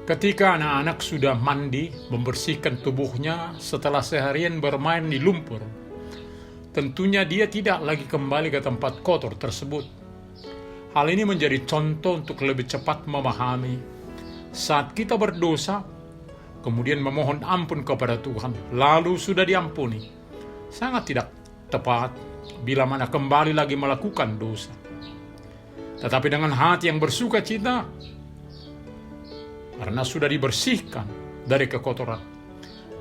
Ketika anak-anak sudah mandi, membersihkan tubuhnya setelah seharian bermain di lumpur, tentunya dia tidak lagi kembali ke tempat kotor tersebut. Hal ini menjadi contoh untuk lebih cepat memahami saat kita berdosa, kemudian memohon ampun kepada Tuhan, lalu sudah diampuni. Sangat tidak tepat bila mana kembali lagi melakukan dosa. Tetapi dengan hati yang bersuka cita, karena sudah dibersihkan dari kekotoran,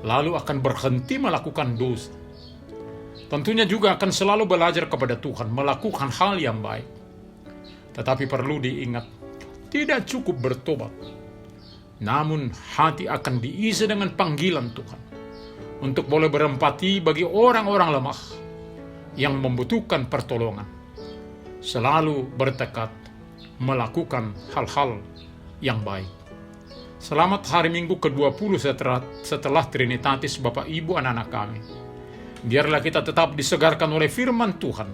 lalu akan berhenti melakukan dosa. Tentunya juga akan selalu belajar kepada Tuhan, melakukan hal yang baik. Tetapi perlu diingat, tidak cukup bertobat, namun hati akan diisi dengan panggilan Tuhan untuk boleh berempati bagi orang-orang lemah yang membutuhkan pertolongan. Selalu bertekad melakukan hal-hal yang baik. Selamat hari Minggu ke-20 setelah Trinitatis Bapak Ibu anak-anak kami. Biarlah kita tetap disegarkan oleh firman Tuhan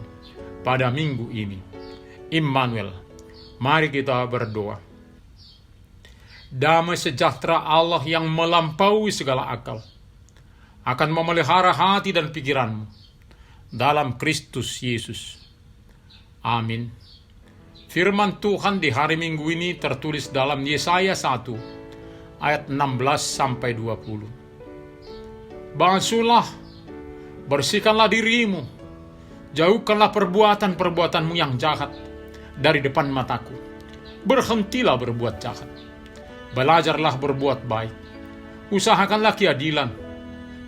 pada minggu ini. Immanuel, mari kita berdoa. Damai sejahtera Allah yang melampaui segala akal akan memelihara hati dan pikiranmu dalam Kristus Yesus. Amin. Firman Tuhan di hari Minggu ini tertulis dalam Yesaya 1 ayat 16-20. Basuhlah, bersihkanlah dirimu, jauhkanlah perbuatan-perbuatanmu yang jahat dari depan mataku. Berhentilah berbuat jahat, belajarlah berbuat baik, usahakanlah keadilan,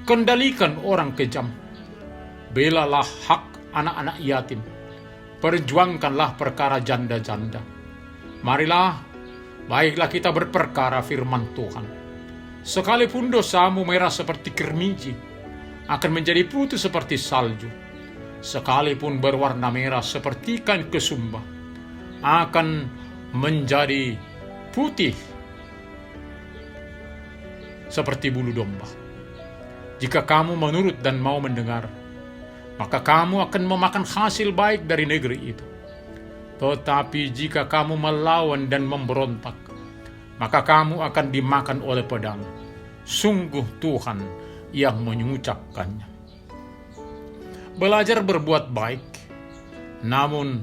kendalikan orang kejam, belalah hak anak-anak yatim, perjuangkanlah perkara janda-janda. Marilah, baiklah kita berperkara firman Tuhan. Sekalipun dosamu merah seperti kermiji, akan menjadi putih seperti salju. Sekalipun berwarna merah seperti kain kesumba, akan menjadi putih seperti bulu domba. Jika kamu menurut dan mau mendengar, maka kamu akan memakan hasil baik dari negeri itu. Tetapi jika kamu melawan dan memberontak, maka kamu akan dimakan oleh pedang. Sungguh Tuhan yang mengucapkannya. Belajar berbuat baik, namun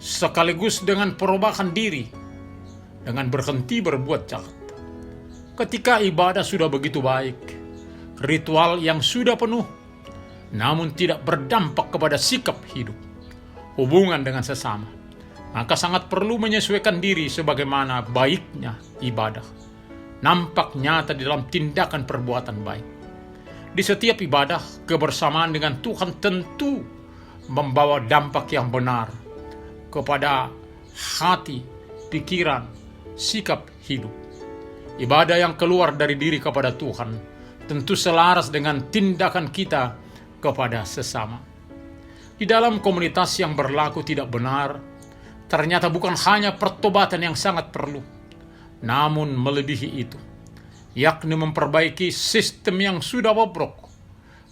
sekaligus dengan perubahan diri, dengan berhenti berbuat jahat. Ketika ibadah sudah begitu baik, ritual yang sudah penuh, namun tidak berdampak kepada sikap hidup, hubungan dengan sesama, maka sangat perlu menyesuaikan diri sebagaimana baiknya ibadah nampak nyata di dalam tindakan perbuatan baik. Di setiap ibadah, kebersamaan dengan Tuhan tentu membawa dampak yang benar kepada hati, pikiran, sikap hidup. Ibadah yang keluar dari diri kepada Tuhan tentu selaras dengan tindakan kita kepada sesama. Di dalam komunitas yang berlaku tidak benar, ternyata bukan hanya pertobatan yang sangat perlu, namun melebihi itu, yakni memperbaiki sistem yang sudah bobrok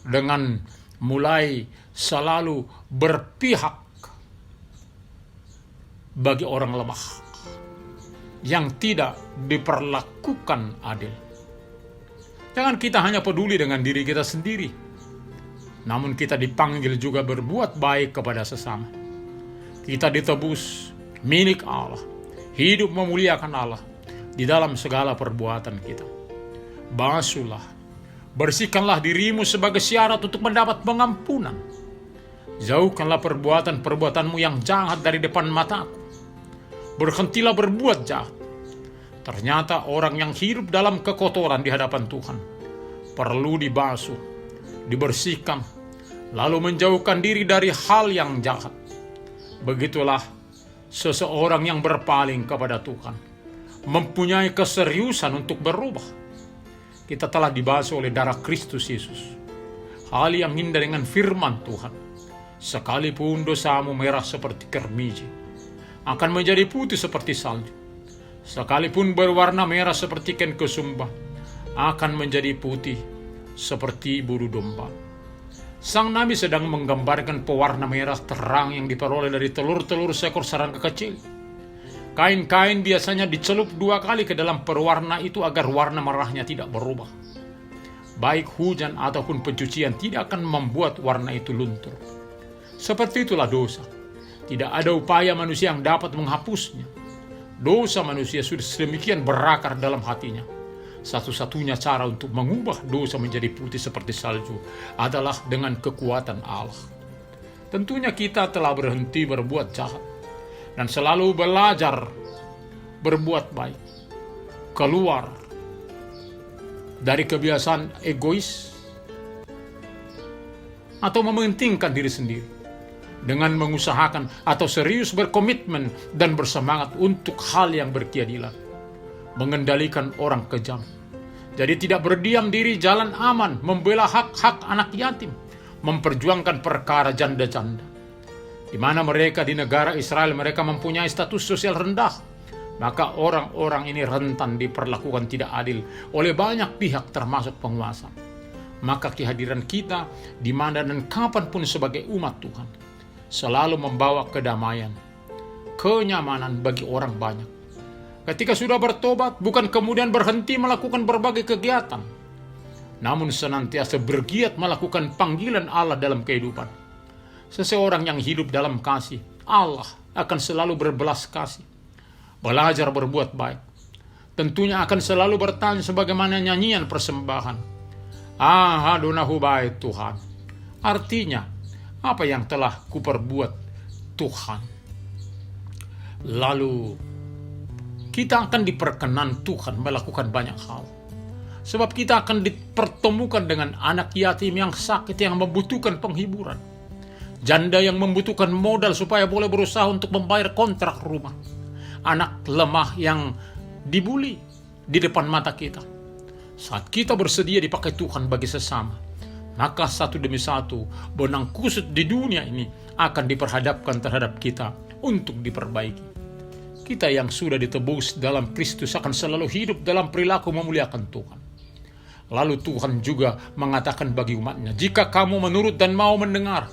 dengan mulai selalu berpihak bagi orang lemah yang tidak diperlakukan adil. Jangan kita hanya peduli dengan diri kita sendiri, namun kita dipanggil juga berbuat baik kepada sesama. Kita ditebus milik Allah, hidup memuliakan Allah di dalam segala perbuatan kita. Basuhlah, bersihkanlah dirimu sebagai syarat untuk mendapat pengampunan. Jauhkanlah perbuatan-perbuatanmu yang jahat dari depan mataku. Berhentilah berbuat jahat. Ternyata orang yang hidup dalam kekotoran di hadapan Tuhan perlu dibasuh, dibersihkan, lalu menjauhkan diri dari hal yang jahat. Begitulah seseorang yang berpaling kepada Tuhan, mempunyai keseriusan untuk berubah. Kita telah dibasuh oleh darah Kristus Yesus. Hal yang indah dengan firman Tuhan, sekalipun dosamu merah seperti kermiji, akan menjadi putih seperti salju. Sekalipun berwarna merah seperti kain kesumba, akan menjadi putih seperti bulu domba. Sang Nabi sedang menggambarkan pewarna merah terang yang diperoleh dari telur-telur seekor serangga kecil. Kain-kain biasanya dicelup 2 kali ke dalam pewarna itu agar warna merahnya tidak berubah. Baik hujan ataupun pencucian tidak akan membuat warna itu luntur. Seperti itulah dosa. Tidak ada upaya manusia yang dapat menghapusnya. Dosa manusia sudah sedemikian berakar dalam hatinya. Satu-satunya cara untuk mengubah dosa menjadi putih seperti salju adalah dengan kekuatan Allah. Tentunya kita telah berhenti berbuat jahat dan selalu belajar berbuat baik. Keluar dari kebiasaan egois atau mementingkan diri sendiri dengan mengusahakan atau serius berkomitmen dan bersemangat untuk hal yang berkeadilan, mengendalikan orang kejam. Jadi tidak berdiam diri, jalan aman, membela hak-hak anak yatim, memperjuangkan perkara janda-janda. Di mana mereka di negara Israel mereka mempunyai status sosial rendah, maka orang-orang ini rentan diperlakukan tidak adil oleh banyak pihak termasuk penguasa. Maka kehadiran kita di mana dan kapanpun sebagai umat Tuhan selalu membawa kedamaian, kenyamanan bagi orang banyak. Ketika sudah bertobat, bukan kemudian berhenti melakukan berbagai kegiatan, namun senantiasa bergiat melakukan panggilan Allah dalam kehidupan. Seseorang yang hidup dalam kasih, Allah akan selalu berbelas kasih. Belajar berbuat baik, tentunya akan selalu bertanya sebagaimana nyanyian persembahan. Adonahu baik Tuhan. Artinya, apa yang telah kuperbuat Tuhan. Lalu, kita akan diperkenan Tuhan melakukan banyak hal. Sebab kita akan dipertemukan dengan anak yatim yang sakit yang membutuhkan penghiburan. Janda yang membutuhkan modal supaya boleh berusaha untuk membayar kontrak rumah. Anak lemah yang dibuli di depan mata kita. Saat kita bersedia dipakai Tuhan bagi sesama, maka satu demi satu benang kusut di dunia ini akan diperhadapkan terhadap kita untuk diperbaiki. Kita yang sudah ditebus dalam Kristus akan selalu hidup dalam perilaku memuliakan Tuhan. Lalu Tuhan juga mengatakan bagi umatnya, jika kamu menurut dan mau mendengar,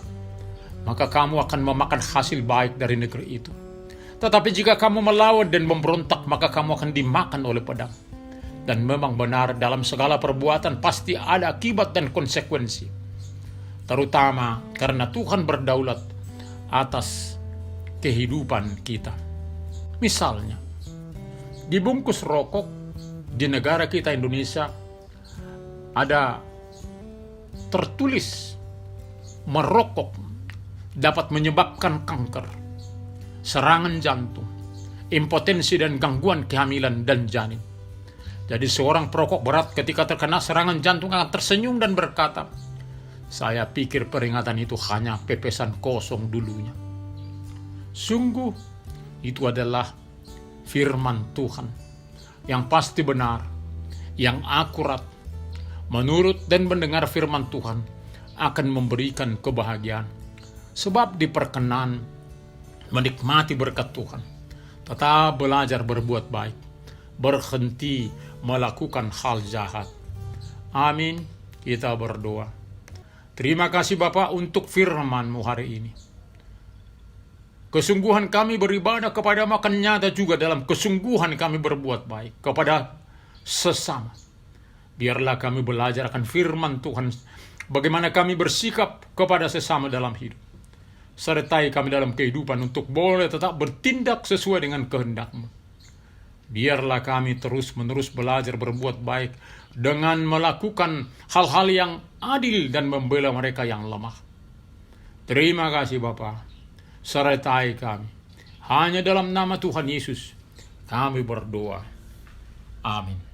maka kamu akan memakan hasil baik dari negeri itu. Tetapi jika kamu melawan dan memberontak, maka kamu akan dimakan oleh pedang. Dan memang benar dalam segala perbuatan pasti ada akibat dan konsekuensi. Terutama karena Tuhan berdaulat atas kehidupan kita. Misalnya, di bungkus rokok di negara kita Indonesia ada tertulis merokok dapat menyebabkan kanker, serangan jantung, impotensi dan gangguan kehamilan dan janin. Jadi seorang perokok berat ketika terkena serangan jantung akan tersenyum dan berkata, saya pikir peringatan itu hanya pepesan kosong dulunya. Sungguh itu adalah firman Tuhan yang pasti benar, yang akurat. Menurut dan mendengar firman Tuhan akan memberikan kebahagiaan. Sebab diperkenan menikmati berkat Tuhan. Tetap belajar berbuat baik. Berhenti melakukan hal jahat. Amin. Kita berdoa. Terima kasih Bapa untuk firman-Mu hari ini. Kesungguhan kami beribadah kepada-Mu akan nyata juga dalam kesungguhan kami berbuat baik kepada sesama. Biarlah kami belajar akan firman Tuhan, bagaimana kami bersikap kepada sesama dalam hidup. Sertai kami dalam kehidupan untuk boleh tetap bertindak sesuai dengan kehendak-Mu. Biarlah kami terus-menerus belajar berbuat baik dengan melakukan hal-hal yang adil dan membela mereka yang lemah. Terima kasih Bapa. Sertai kami. Hanya dalam nama Tuhan Yesus kami berdoa. Amin.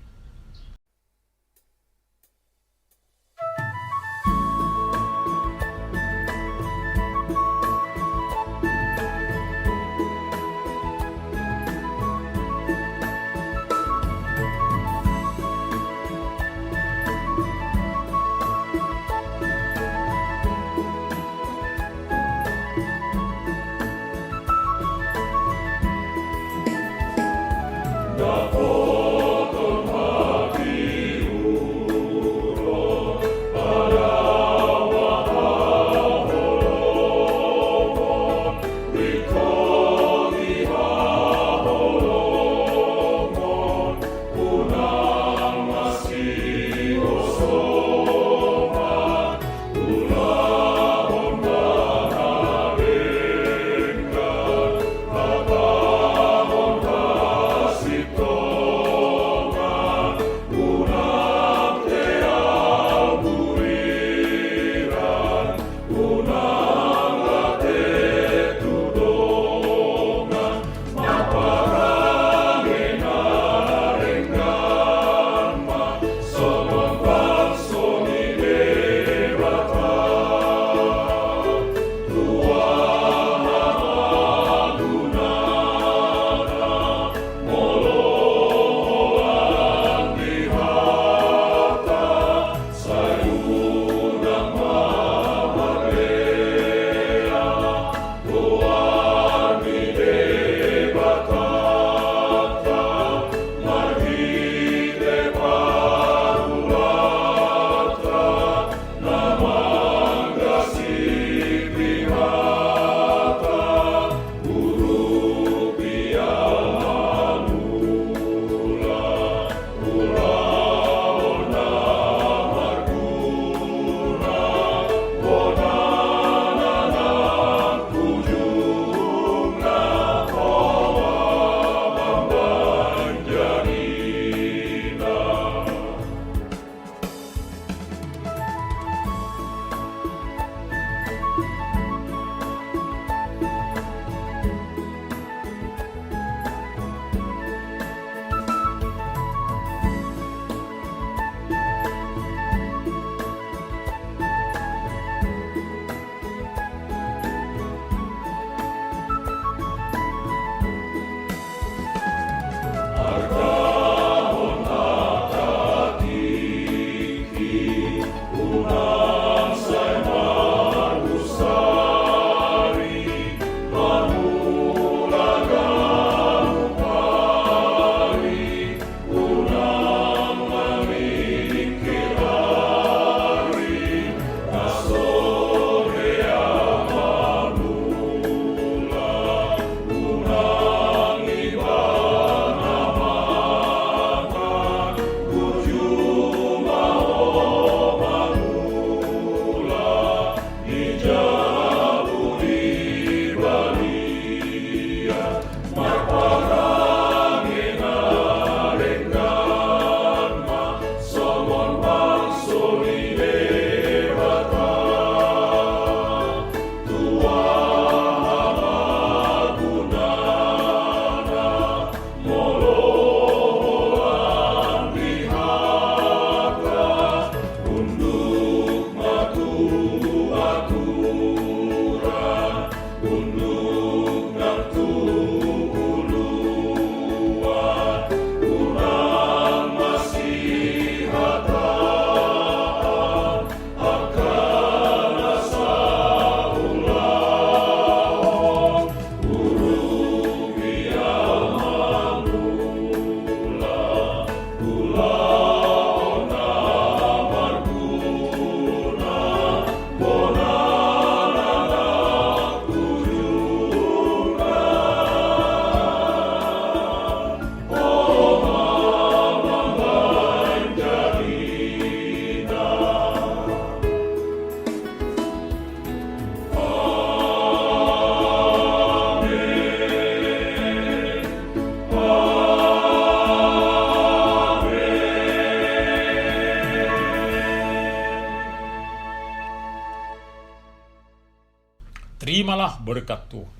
Terimalah berkat Tuhan.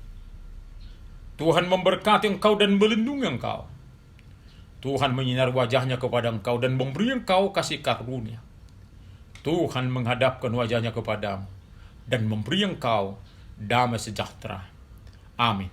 Tuhan memberkati engkau dan melindungi engkau. Tuhan menyinari wajahnya kepada engkau dan memberi engkau kasih karunia. Tuhan menghadapkan wajahnya kepadamu dan memberi engkau damai sejahtera. Amin.